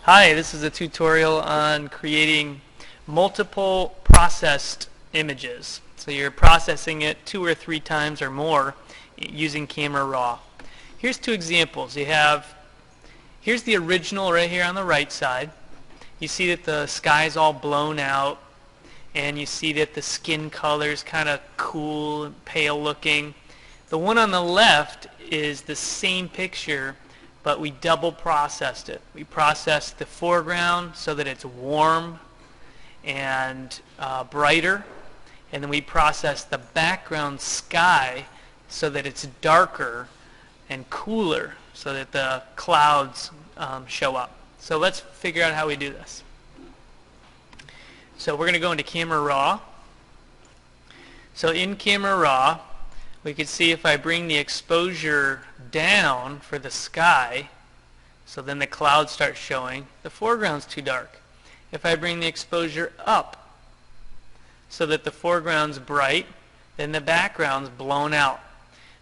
Hi, this is a tutorial on creating multiple processed images. So you're processing it 2 or 3 times or more using Camera Raw. Here's 2 examples. Here's the original right here on the right side. You see that the sky's all blown out, and you see that the skin color's kind of cool and pale looking. The one on the left is the same picture, but we double processed it. We processed the foreground so that it's warm and brighter, and then we processed the background sky so that it's darker and cooler so that the clouds show up. So let's figure out how we do this. So we're going to go into Camera Raw. So in Camera Raw, we can see if I bring the exposure down for the sky, so then the clouds start showing, the foreground's too dark. If I bring the exposure up so that the foreground's bright, then the background's blown out.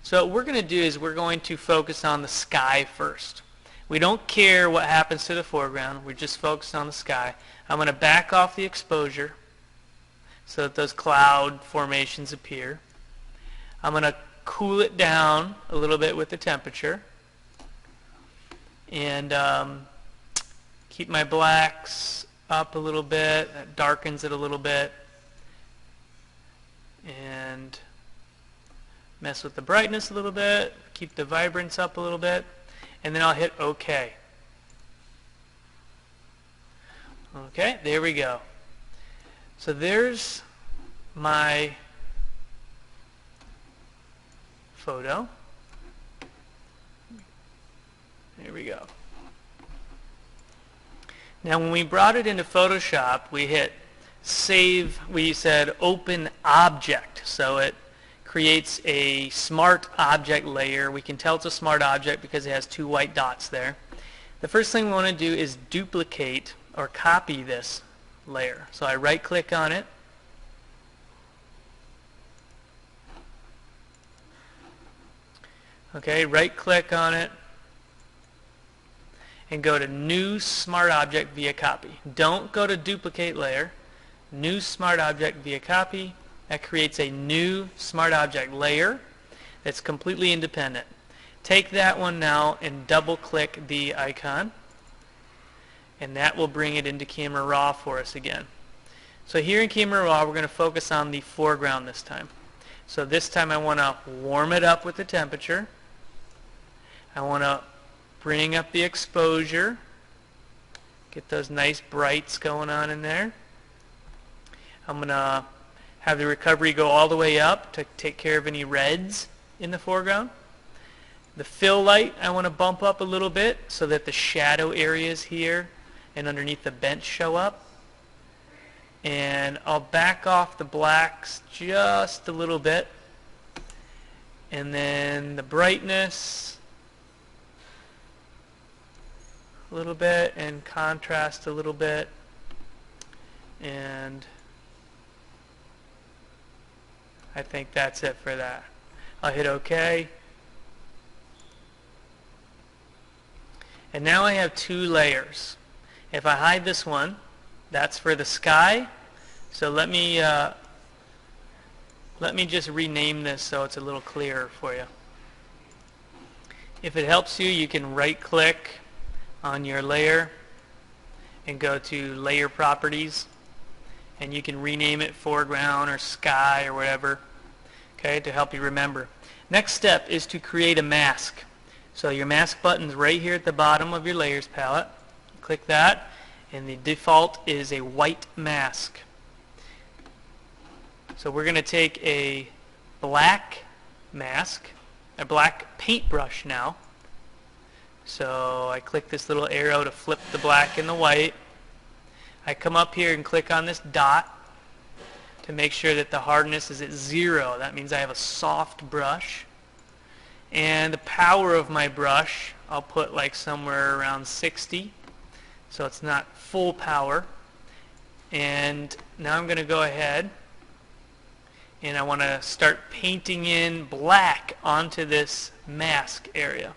So what we're going to do is we're going to focus on the sky first. We don't care what happens to the foreground, we're just focused on the sky. I'm going to back off the exposure so that those cloud formations appear. I'm going to cool it down a little bit with the temperature, and keep my blacks up a little bit. That darkens it a little bit, and mess with the brightness a little bit, keep the vibrance up a little bit, and then I'll hit OK. Okay, there we go. So there's my photo. There we go. Now when we brought it into Photoshop, we hit save, we said open object, so it creates a smart object layer. We can tell it's a smart object because it has 2 white dots there. The first thing we want to do is duplicate or copy this layer. So I right click on it, okay, right click on it and go to new smart object via copy. Don't go to duplicate layer. New smart object via copy. That creates a new smart object layer that's completely independent. Take that one now and double click the icon, and that will bring it into Camera Raw for us again. So here in Camera Raw, we're going to focus on the foreground this time. So this time I want to warm it up with the temperature. I want to bring up the exposure, get those nice brights going on in there. I'm going to have the recovery go all the way up to take care of any reds in the foreground. The fill light I want to bump up a little bit so that the shadow areas here and underneath the bench show up. And I'll back off the blacks just a little bit. And then the brightness a little bit, and contrast a little bit, and I think that's it for that. I'll hit OK, and now I have 2 layers. If I hide this one, that's for the sky. So let me just rename this so it's a little clearer for you. If it helps you, you can right click on your layer and go to layer properties, and you can rename it foreground or sky or whatever, okay, to help you remember. Next step is to create a mask. So your mask button's right here at the bottom of your layers palette. Click that, and the default is a white mask. So we're going to take a black mask, a black paintbrush now. So I click this little arrow to flip the black and the white. I come up here and click on this dot to make sure that the hardness is at 0. That means I have a soft brush. And the power of my brush, I'll put like somewhere around 60, so it's not full power. And now I'm going to go ahead and I want to start painting in black onto this mask area.